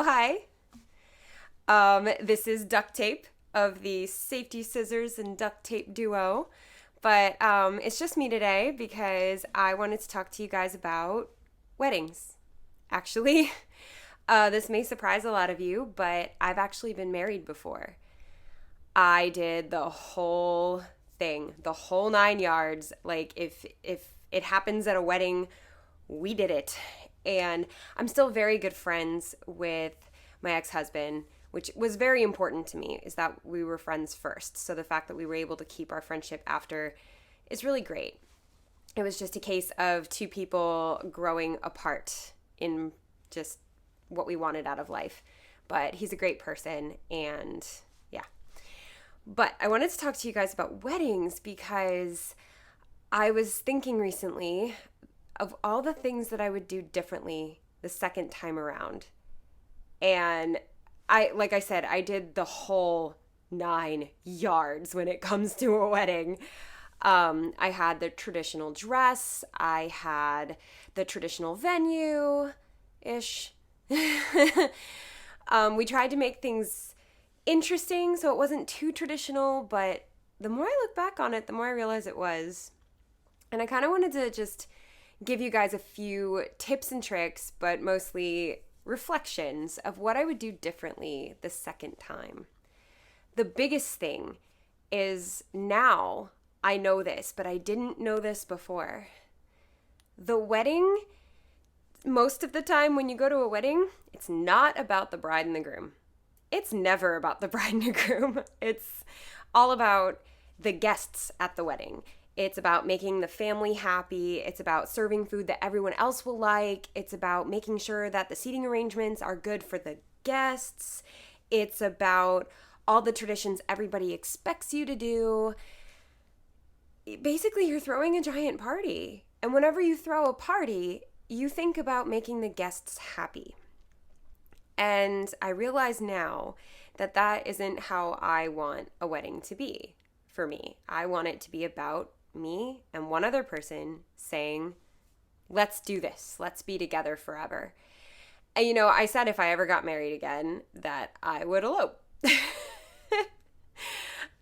Oh, hi. This is duct tape of the safety scissors and duct tape duo. But it's just me today because I wanted to talk to you guys about weddings. Actually, this may surprise a lot of you, but I've actually been married before. I did the whole thing, the whole 9 yards. Like if it happens at a wedding, we did it. And I'm still very good friends with my ex-husband, which was very important to me, is that we were friends first. So the fact that we were able to keep our friendship after is really great. It was just a case of two people growing apart in just what we wanted out of life. But he's a great person, and yeah. But I wanted to talk to you guys about weddings because I was thinking recently of all the things that I would do differently the second time around. And like I said, I did the whole 9 yards when it comes to a wedding. I had the traditional dress. I had the traditional venue-ish. We tried to make things interesting so it wasn't too traditional, but the more I look back on it, the more I realize it was. And I kind of wanted to just give you guys a few tips and tricks, but mostly reflections of what I would do differently the second time. The biggest thing is now I know this, but I didn't know this before. The wedding, most of the time when you go to a wedding, it's not about the bride and the groom. It's never about the bride and the groom. It's all about the guests at the wedding. It's about making the family happy. It's about serving food that everyone else will like. It's about making sure that the seating arrangements are good for the guests. It's about all the traditions everybody expects you to do. Basically, you're throwing a giant party. And whenever you throw a party, you think about making the guests happy. And I realize now that that isn't how I want a wedding to be for me. I want it to be about me and one other person saying, let's do this. Let's be together forever. And I said if I ever got married again that I would elope.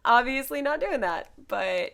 Obviously not doing that, but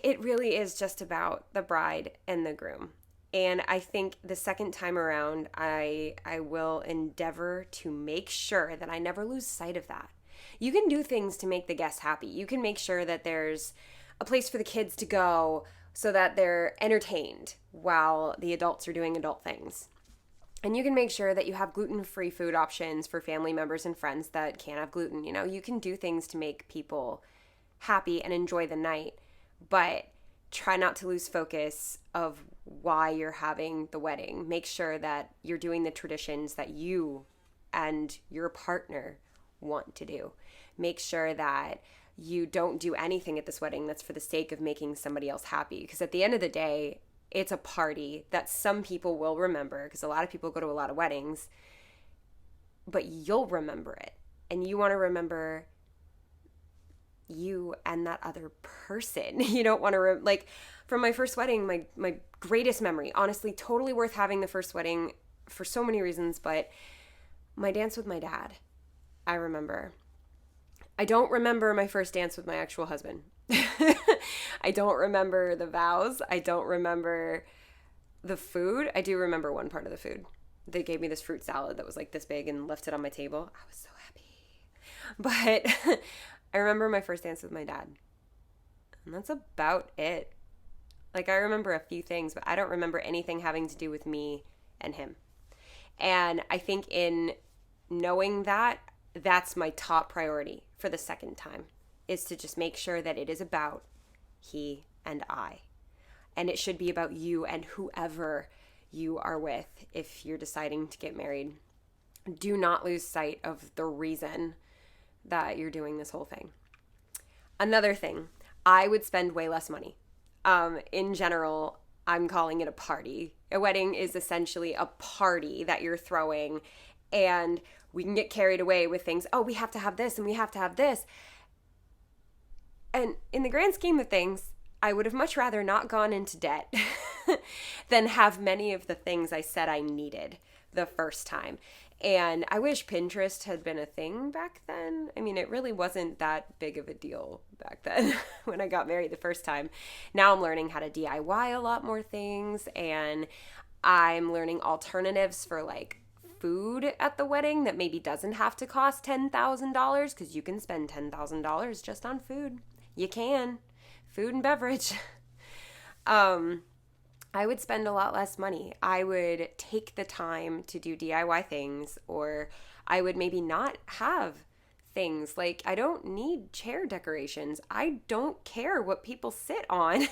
it really is just about the bride and the groom. And I think the second time around, I will endeavor to make sure that I never lose sight of that. You can do things to make the guests happy. You can make sure that there's a place for the kids to go so that they're entertained while the adults are doing adult things. And you can make sure that you have gluten-free food options for family members and friends that can't have gluten. You can do things to make people happy and enjoy the night, but try not to lose focus of why you're having the wedding. Make sure that you're doing the traditions that you and your partner want to do. Make sure that you don't do anything at this wedding that's for the sake of making somebody else happy. Because at the end of the day, it's a party that some people will remember, because a lot of people go to a lot of weddings, but you'll remember it. And you want to remember you and that other person. You don't want to, from my first wedding, my greatest memory, honestly, totally worth having the first wedding for so many reasons, but my dance with my dad, I remember. I don't remember my first dance with my actual husband. I don't remember the vows. I don't remember the food. I do remember one part of the food. They gave me this fruit salad that was like this big and left it on my table. I was so happy. But I remember my first dance with my dad. And that's about it. I remember a few things, but I don't remember anything having to do with me and him. And I think in knowing that, that's my top priority for the second time, is to just make sure that it is about he and I. And it should be about you and whoever you are with if you're deciding to get married. Do not lose sight of the reason that you're doing this whole thing. Another thing, I would spend way less money. In general, I'm calling it a party. A wedding is essentially a party that you're throwing, and we can get carried away with things. Oh, we have to have this and we have to have this. And in the grand scheme of things, I would have much rather not gone into debt than have many of the things I said I needed the first time. And I wish Pinterest had been a thing back then. I mean, it really wasn't that big of a deal back then when I got married the first time. Now I'm learning how to DIY a lot more things, and I'm learning alternatives for like food at the wedding that maybe doesn't have to cost $10,000, because you can spend $10,000 just on food. You can. Food and beverage. I would spend a lot less money. I would take the time to do DIY things, or I would maybe not have things. Like, I don't need chair decorations. I don't care what people sit on.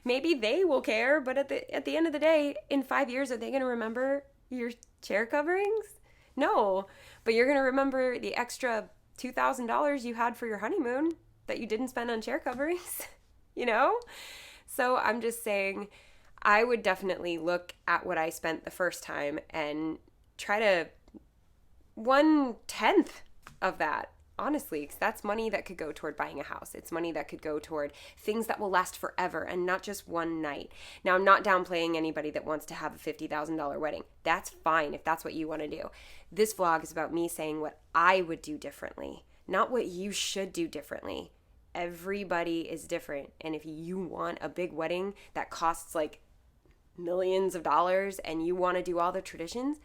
Maybe they will care, but at the end of the day, in 5 years, are they going to remember your chair coverings? No, but you're going to remember the extra $2,000 you had for your honeymoon that you didn't spend on chair coverings, you know? So I'm just saying, I would definitely look at what I spent the first time and try to 1/10 of that, honestly, because that's money that could go toward buying a house. It's money that could go toward things that will last forever and not just one night. Now, I'm not downplaying anybody that wants to have a $50,000 wedding. That's fine if that's what you want to do. This vlog is about me saying what I would do differently, not what you should do differently. Everybody is different. And if you want a big wedding that costs like millions of dollars and you want to do all the traditions,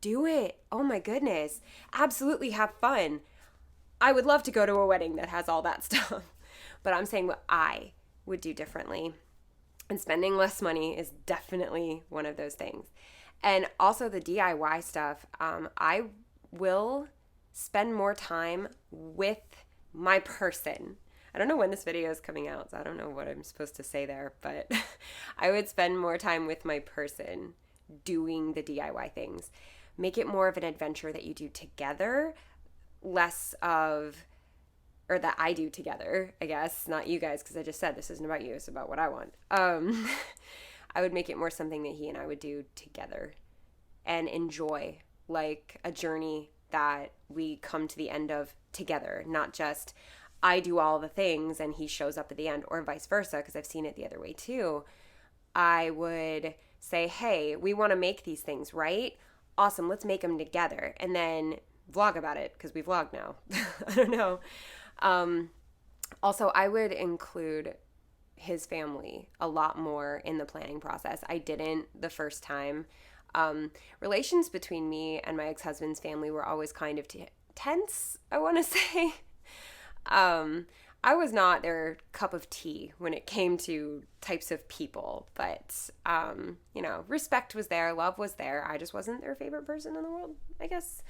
do it. Oh my goodness. Absolutely have fun. I would love to go to a wedding that has all that stuff, but I'm saying what I would do differently. And spending less money is definitely one of those things. And also the DIY stuff, I will spend more time with my person. I don't know when this video is coming out, so I don't know what I'm supposed to say there, but I would spend more time with my person doing the DIY things. Make it more of an adventure that you do together, less of, or that I do together, I guess, not you guys, because I just said this isn't about you, it's about what I want. I would make it more something that he and I would do together and enjoy, like a journey that we come to the end of together, not just I do all the things and he shows up at the end, or vice versa, because I've seen it the other way too. I would say, hey, we want to make these things, right? Awesome, let's make them together. And then vlog about it, because we vlog now. I don't know. Also, I would include his family a lot more in the planning process. I didn't the first time. Relations between me and my ex-husband's family were always kind of tense, I want to say. I was not their cup of tea when it came to types of people, but, respect was there, love was there. I just wasn't their favorite person in the world, I guess.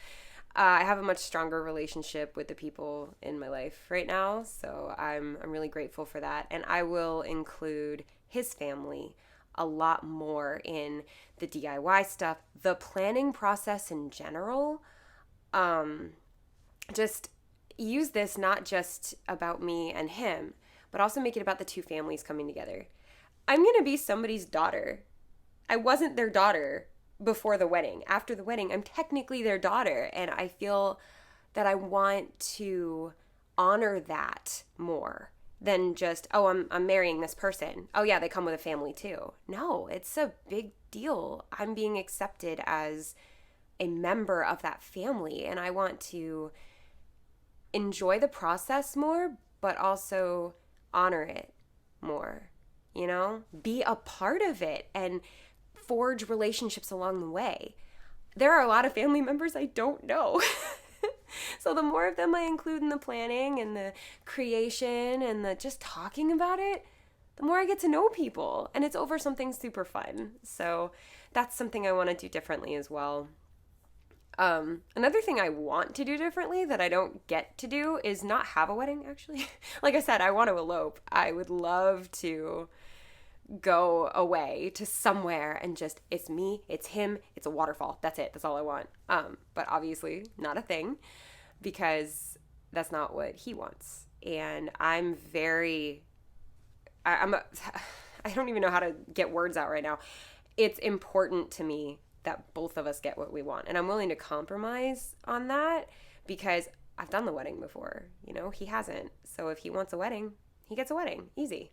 I have a much stronger relationship with the people in my life right now, so I'm really grateful for that. And I will include his family a lot more in the DIY stuff, the planning process in general. Just use this not just about me and him, but also make it about the two families coming together. I'm going to be somebody's daughter. I wasn't their daughter before the wedding. After the wedding, I'm technically their daughter, and I feel that I want to honor that more than just, oh, I'm marrying this person. Oh yeah, they come with a family too. No, it's a big deal. I'm being accepted as a member of that family, and I want to enjoy the process more, but also honor it more, be a part of it and forge relationships along the way. There are a lot of family members I don't know. So the more of them I include in the planning and the creation and the just talking about it, the more I get to know people, and it's over something super fun. So that's something I want to do differently as well. Another thing I want to do differently that I don't get to do is not have a wedding, actually. Like I said, I want to elope. I would love to go away to somewhere and just, it's me, it's him, it's a waterfall. That's it. That's all I want. But obviously not a thing, because that's not what he wants. And I don't even know how to get words out right now. It's important to me that both of us get what we want. And I'm willing to compromise on that, because I've done the wedding before, he hasn't. So if he wants a wedding, he gets a wedding. Easy.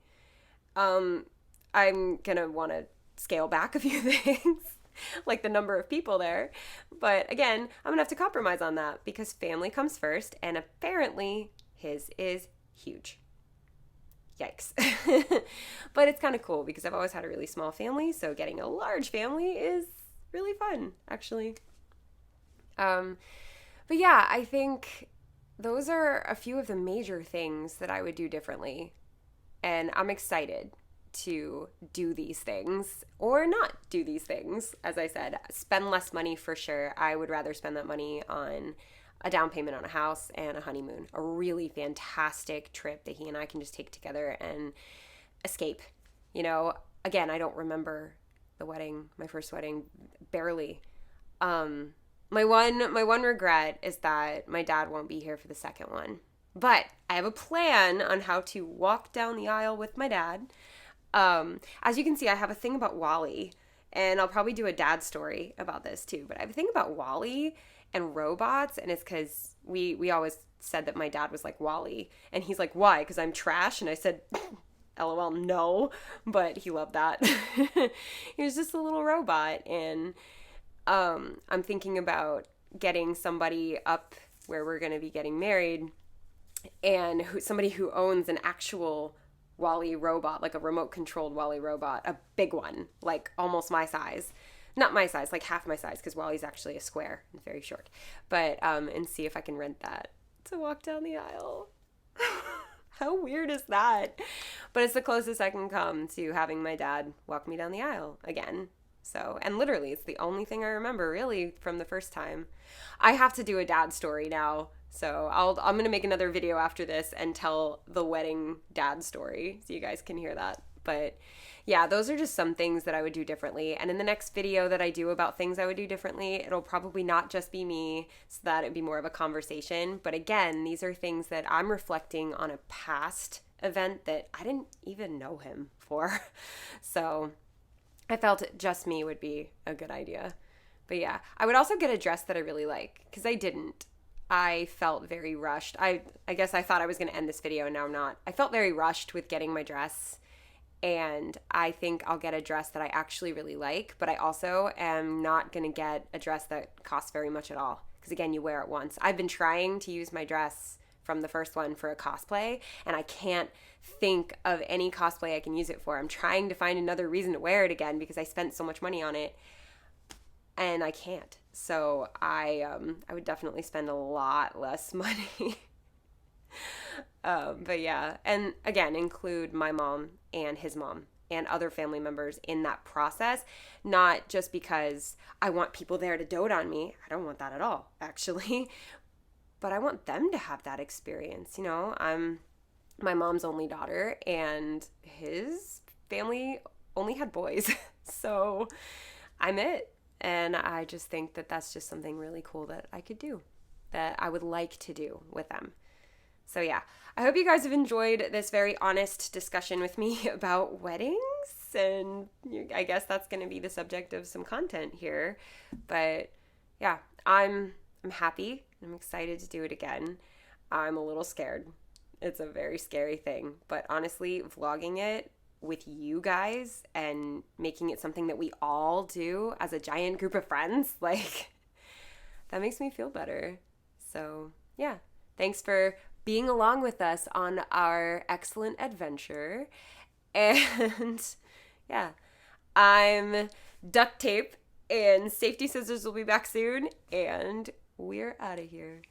I'm going to want to scale back a few things, like the number of people there. But again, I'm gonna have to compromise on that because family comes first, and apparently his is huge. Yikes. But it's kind of cool because I've always had a really small family, so getting a large family is really fun, actually. But yeah, I think those are a few of the major things that I would do differently. And I'm excited to do these things or not do these things. As I said, spend less money for sure. I would rather spend that money on a down payment on a house and a honeymoon, a really fantastic trip that he and I can just take together and escape. You know, again, I don't remember the wedding, my first wedding, barely. My one regret is that my dad won't be here for the second one. But I have a plan on how to walk down the aisle with my dad. As you can see, I have a thing about Wally, and I'll probably do a dad story about this too. But I have a thing about Wally and robots, and it's because we always said that my dad was like Wally, and he's like, why? Because I'm trash? And I said, LOL, no, but he loved that. He was just a little robot, and I'm thinking about getting somebody up where we're going to be getting married, and somebody who owns an actual Wally robot, like a remote controlled Wally robot, a big one, like almost my size. Not my size, like half my size, because Wally's actually a square and very short. But, and see if I can rent that to walk down the aisle. How weird is that? But it's the closest I can come to having my dad walk me down the aisle again. So, and literally, it's the only thing I remember really from the first time. I have to do a dad story now. So I'm going to make another video after this and tell the wedding dad story so you guys can hear that. But yeah, those are just some things that I would do differently. And in the next video that I do about things I would do differently, it'll probably not just be me, so that it'd be more of a conversation. But again, these are things that I'm reflecting on a past event that I didn't even know him for. So I felt just me would be a good idea. But yeah, I would also get a dress that I really like, because I didn't. I felt very rushed. I guess I thought I was going to end this video, and now I'm not. I felt very rushed with getting my dress, and I think I'll get a dress that I actually really like, but I also am not going to get a dress that costs very much at all, because again, you wear it once. I've been trying to use my dress from the first one for a cosplay, and I can't think of any cosplay I can use it for. I'm trying to find another reason to wear it again because I spent so much money on it, and I can't. So I would definitely spend a lot less money. But yeah, and again, include my mom and his mom and other family members in that process, not just because I want people there to dote on me. I don't want that at all, actually. But I want them to have that experience. You know, I'm my mom's only daughter, and his family only had boys. So I'm it. And I just think that that's just something really cool that I could do, that I would like to do with them. So yeah, I hope you guys have enjoyed this very honest discussion with me about weddings. And I guess that's going to be the subject of some content here. But yeah, I'm happy. I'm excited to do it again. I'm a little scared. It's a very scary thing. But honestly, vlogging it with you guys and making it something that we all do as a giant group of friends, like, that makes me feel better. So yeah, thanks for being along with us on our excellent adventure. And yeah, I'm duct tape, and safety scissors will be back soon, and we're out of here.